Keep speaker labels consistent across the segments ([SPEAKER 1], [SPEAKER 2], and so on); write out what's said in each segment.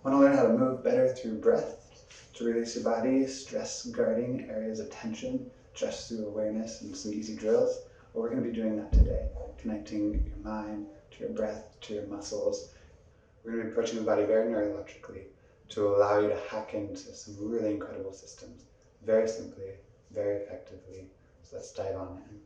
[SPEAKER 1] Want to learn how to move better through breath, to release your body, stress guarding areas of tension, just through awareness and some easy drills? Well, we're going to be doing that today, connecting your mind to your breath, to your muscles. We're going to be approaching the body very neurologically to allow you to hack into some really incredible systems, very simply, very effectively. So let's dive on in.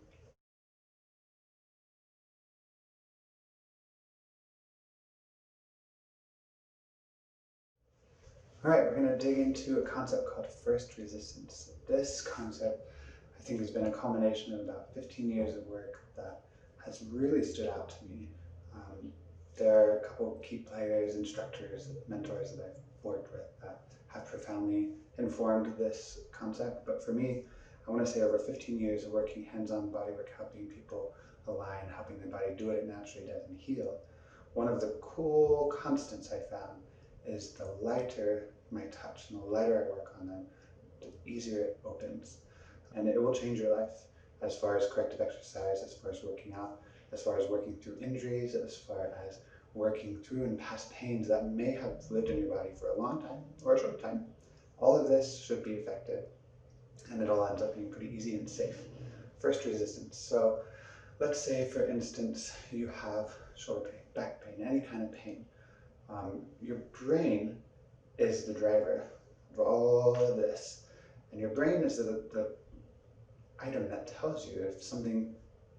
[SPEAKER 1] All right, we're going to dig into a concept called first resistance. This concept, I think, has been a culmination of about 15 years of work that has really stood out to me. There are a couple of key players, instructors, mentors that I've worked with that have profoundly informed this concept. But for me, I want to say over 15 years of working hands-on bodywork, helping people align, helping their body do what it naturally does and heal. One of the cool constants I found is the lighter my touch and the lighter I work on them, the easier it opens. And it will change your life as far as corrective exercise, as far as working out, as far as working through injuries, as far as working through and past pains that may have lived in your body for a long time or a short time. All of this should be effective, and it all ends up being pretty easy and safe. First resistance. So let's say, for instance, you have shoulder pain, back pain, any kind of pain. Your brain is the driver of all of this. And your brain is the item that tells you if something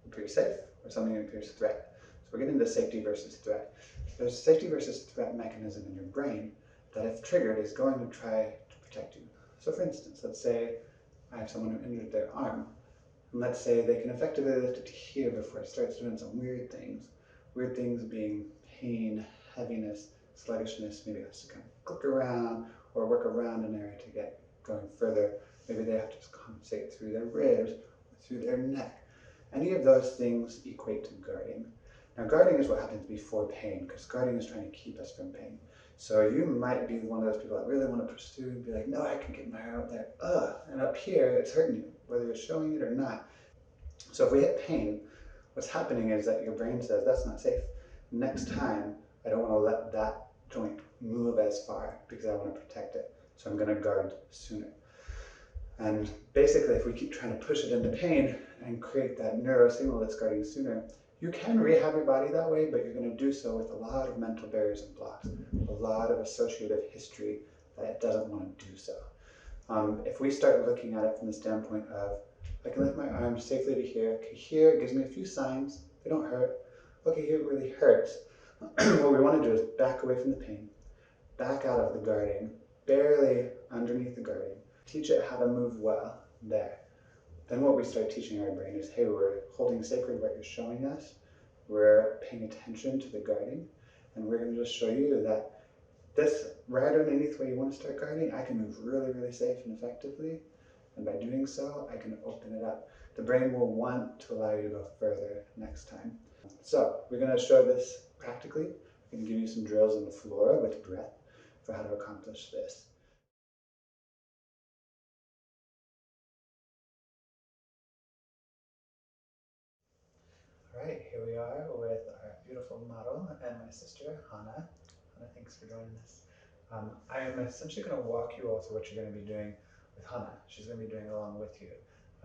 [SPEAKER 1] appears safe or something appears threat. So we're getting into safety versus threat. There's a safety versus threat mechanism in your brain that, if triggered, is going to try to protect you. So for instance, let's say I have someone who injured their arm. And let's say they can effectively lift it here before it starts doing some weird things. Weird things being pain, heaviness, sluggishness. Maybe it has to kind of click around or work around an area to get going further. Maybe they have to compensate through their ribs, through their neck. Any of those things equate to guarding. Now, guarding is what happens before pain, because guarding is trying to keep us from pain. So you might be one of those people that really want to pursue and be like, no, I can get my arm up there, and up here, it's hurting you, whether you're showing it or not. So if we hit pain, what's happening is that your brain says, that's not safe. Next time, I don't want to let that joint move as far because I want to protect it. So I'm going to guard sooner. And basically, if we keep trying to push it into pain and create that neurosignal that's guarding sooner, you can rehab your body that way, but you're going to do so with a lot of mental barriers and blocks, a lot of associative history that it doesn't want to do so. If we start looking at it from the standpoint of, I can lift my arms safely to here. Okay, here it gives me a few signs. They don't hurt. Okay, here it really hurts. What we want to do is back away from the pain, back out of the guarding, barely underneath the guarding. Teach it how to move well there. Then what we start teaching our brain is, hey, we're holding sacred what you're showing us. We're paying attention to the guarding, and we're going to just show you that this right underneath where you want to start guarding, I can move really, really safe and effectively. And by doing so, I can open it up. The brain will want to allow you to go further next time. So we're going to show this practically. I'm going to give you some drills on the floor with breath for how to accomplish this. All right, here we are with our beautiful model and my sister, Hannah. Hannah, thanks for joining us. I am essentially going to walk you all through what you're going to be doing with Hannah. She's going to be doing it along with you.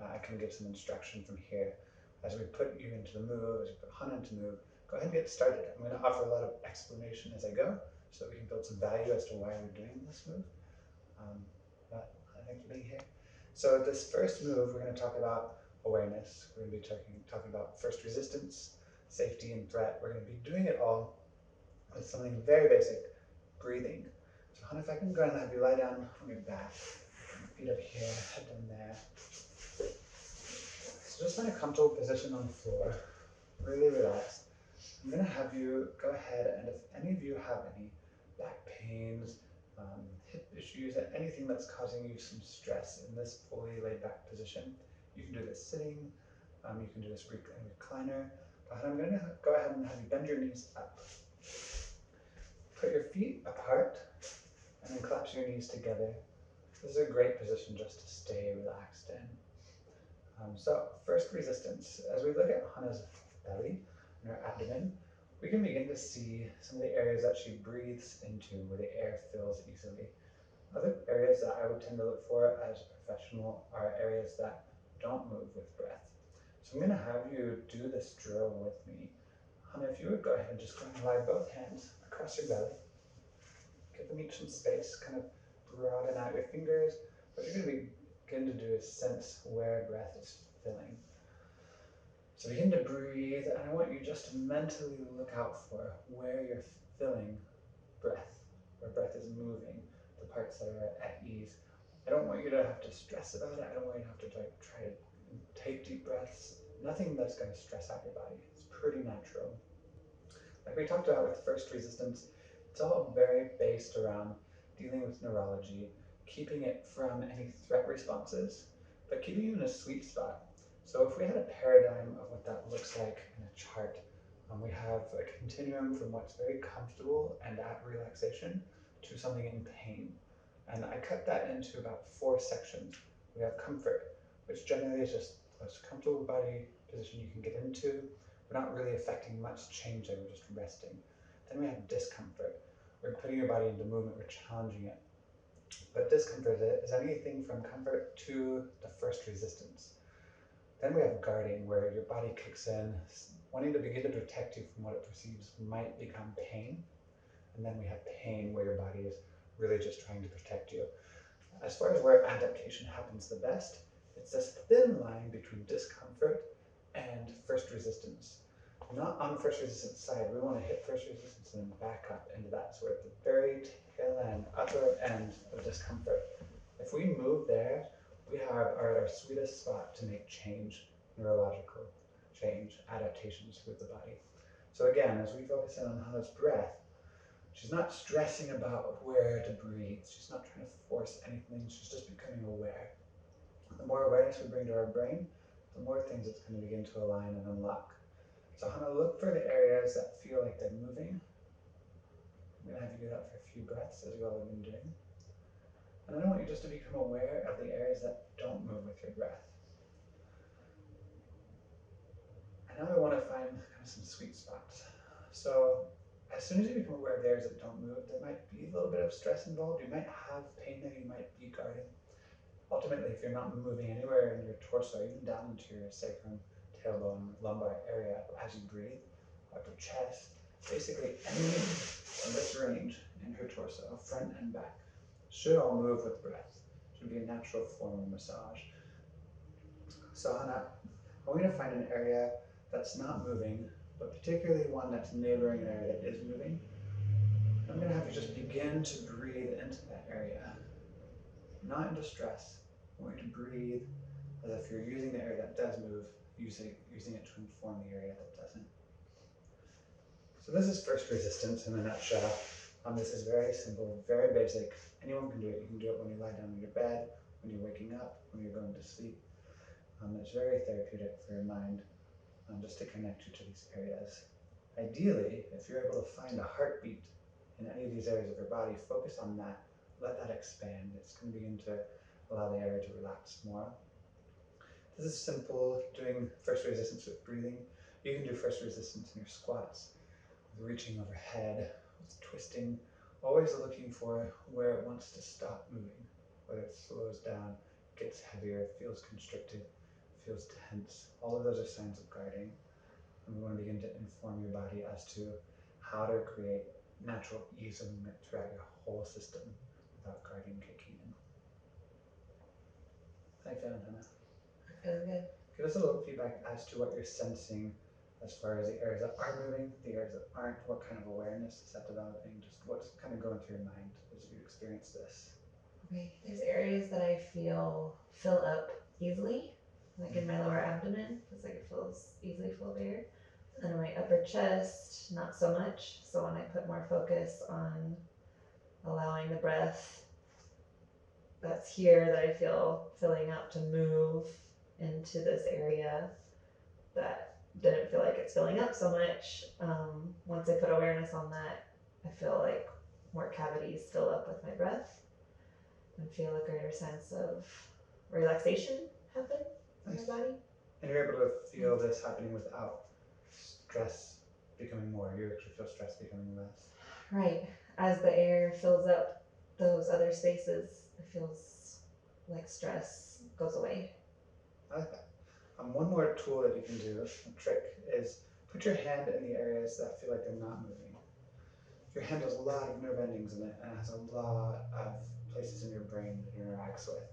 [SPEAKER 1] I can give some instruction from here. As we put you into the move, as we put Hannah into the move, go ahead and get started. I'm going to offer a lot of explanation as I go so that we can build some value as to why we're doing this move. But thank you for being here. So this first move, we're going to talk about awareness. We're going to be talking about first resistance, safety, and threat. We're going to be doing it all with something very basic, breathing. So Hannah, if I can go ahead and have you lie down on your back, feet up here, head down there. So just find a comfortable position on the floor, really relaxed. I'm going to have you go ahead, and if any of you have any back pains, hip issues, anything that's causing you some stress in this fully laid back position, you can do this sitting, you can do this in recliner. But I'm going to go ahead and have you bend your knees up. Put your feet apart and then collapse your knees together. This is a great position just to stay relaxed in. So first resistance, as we look at Hannah's belly and her abdomen, we can begin to see some of the areas that she breathes into where the air fills easily. Other areas that I would tend to look for as a professional are areas that don't move with breath. So I'm going to have you do this drill with me. Hannah, if you would go ahead and just go and lie both hands across your belly. Give them each some space, kind of broaden out your fingers. What you're going to begin to do is sense where breath is filling. So begin to breathe, and I want you just to mentally look out for where you're filling breath, where breath is moving, the parts that are at ease. I don't want you to have to stress about it. I don't want you to have to try to take deep breaths. Nothing that's going to stress out your body. It's pretty natural. Like we talked about with first resistance, it's all very based around dealing with neurology, keeping it from any threat responses, but keeping you in a sweet spot. So if we had a paradigm of what that looks like in a chart, we have a continuum from what's very comfortable and at relaxation to something in pain. And I cut that into about 4 sections. We have comfort, which generally is just the most comfortable body position you can get into. We're not really affecting much change there, we're just resting. Then we have discomfort. We're putting your body into movement, we're challenging it. But discomfort is anything from comfort to the first resistance. Then we have guarding, where your body kicks in, wanting to begin to protect you from what it perceives might become pain. And then we have pain, where your body is really just trying to protect you. As far as where adaptation happens the best, it's this thin line between discomfort and first resistance. Not on the first resistance side. We want to hit first resistance and then back up into that. So we're at the very tail end, upper end of discomfort. If we move there, we are at our sweetest spot to make change, neurological change, adaptations with the body. So again, as we focus in on Hannah's breath, she's not stressing about where to breathe. She's not trying to force anything. She's just becoming aware. The more awareness we bring to our brain, the more things it's going to begin to align and unlock. So Hannah, look for the areas that feel like they're moving. I'm going to have you do that for a few breaths, as you all have been doing. And then I want you just to become aware of the areas that don't move with your breath. And now I want to find kind of some sweet spots. So as soon as you become aware of the areas that don't move, there might be a little bit of stress involved. You might have pain there, you might be guarding. Ultimately, if you're not moving anywhere in your torso, even down into your sacrum, tailbone, lumbar area as you breathe, upper chest, basically any of this range in her torso, front and back, should all move with breath. Should be a natural form of massage. So Hannah, I want you to find an area that's not moving, but particularly one that's neighboring an area that is moving. I'm going to have you just begin to breathe into that area, not into stress. I want you to breathe as if you're using the area that does move, using it to inform the area that doesn't. So this is first resistance in a nutshell. This is very simple, very basic. Anyone can do it. You can do it when you lie down in your bed, when you're waking up, when you're going to sleep. It's very therapeutic for your mind, just to connect you to these areas. Ideally, if you're able to find a heartbeat in any of these areas of your body, focus on that. Let that expand. It's going to begin to allow the area to relax more. This is simple, doing first resistance with breathing. You can do first resistance in your squats, with reaching overhead, with twisting, always looking for where it wants to stop moving, whether it slows down, gets heavier, feels constricted, feels tense. All of those are signs of guarding. And we want to begin to inform your body as to how to create natural ease of movement throughout your whole system without guarding kicking in. How you feeling, Hannah?
[SPEAKER 2] Feeling good.
[SPEAKER 1] Give us a little feedback as to what you're sensing as far as the areas that are moving, the areas that aren't. What kind of awareness is that developing? Just what's kind of going through your mind as you experience this?
[SPEAKER 2] Okay, there's areas that I feel fill up easily, like in my lower abdomen. It's like it feels easily full of air. And in my upper chest, not so much. So when I put more focus on allowing the breath that's here that I feel filling up to move into this area that didn't feel like it's filling up so much. Once I put awareness on that, I feel like more cavities fill up with my breath and feel a greater sense of relaxation happen in my body.
[SPEAKER 1] And you're able to feel this happening without stress becoming more. You actually feel stress becoming less.
[SPEAKER 2] Right. As the air fills up those other spaces, it feels like stress goes away.
[SPEAKER 1] I like that. One more tool that you can do, a trick, is put your hand in the areas that feel like they're not moving. Your hand has a lot of nerve endings in it and it has a lot of places in your brain that it interacts with.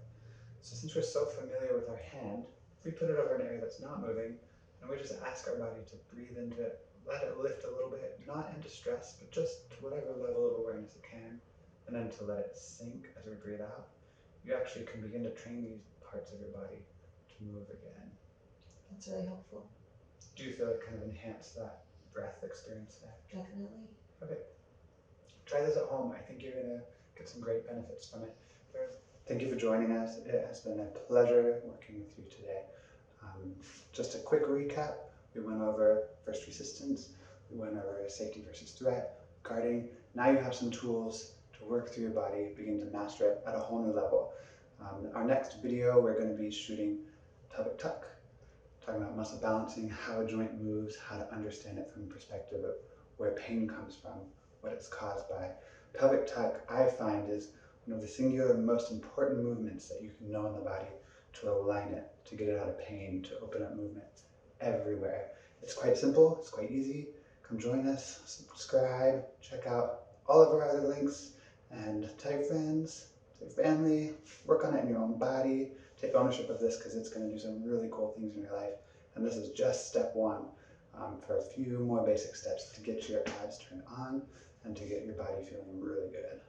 [SPEAKER 1] So since we're so familiar with our hand, if we put it over an area that's not moving, and we just ask our body to breathe into it, let it lift a little bit, not into stress, but just to whatever level of awareness it can, and then to let it sink as we breathe out, you actually can begin to train these parts of your body to move again.
[SPEAKER 2] That's really helpful.
[SPEAKER 1] Do you feel it kind of enhanced that breath experience there?
[SPEAKER 2] Definitely.
[SPEAKER 1] Okay. Try this at home. I think you're going to get some great benefits from it. Thank you for joining us. It has been a pleasure working with you today. Just a quick recap. We went over first resistance. We went over safety versus threat, guarding. Now you have some tools to work through your body, begin to master it at a whole new level. Our next video, we're going to be shooting pelvic tuck, talking about muscle balancing, how a joint moves, how to understand it from the perspective of where pain comes from, what it's caused by. Pelvic tuck, I find, is one of the singular most important movements that you can know in the body to align it, to get it out of pain, to open up movement everywhere. It's quite simple, it's quite easy. Come join us, subscribe, check out all of our other links, and tell your friends, tell your family, work on it in your own body, take ownership of this because it's going to do some really cool things in your life. And this is just step one for a few more basic steps to get your abs turned on and to get your body feeling really good.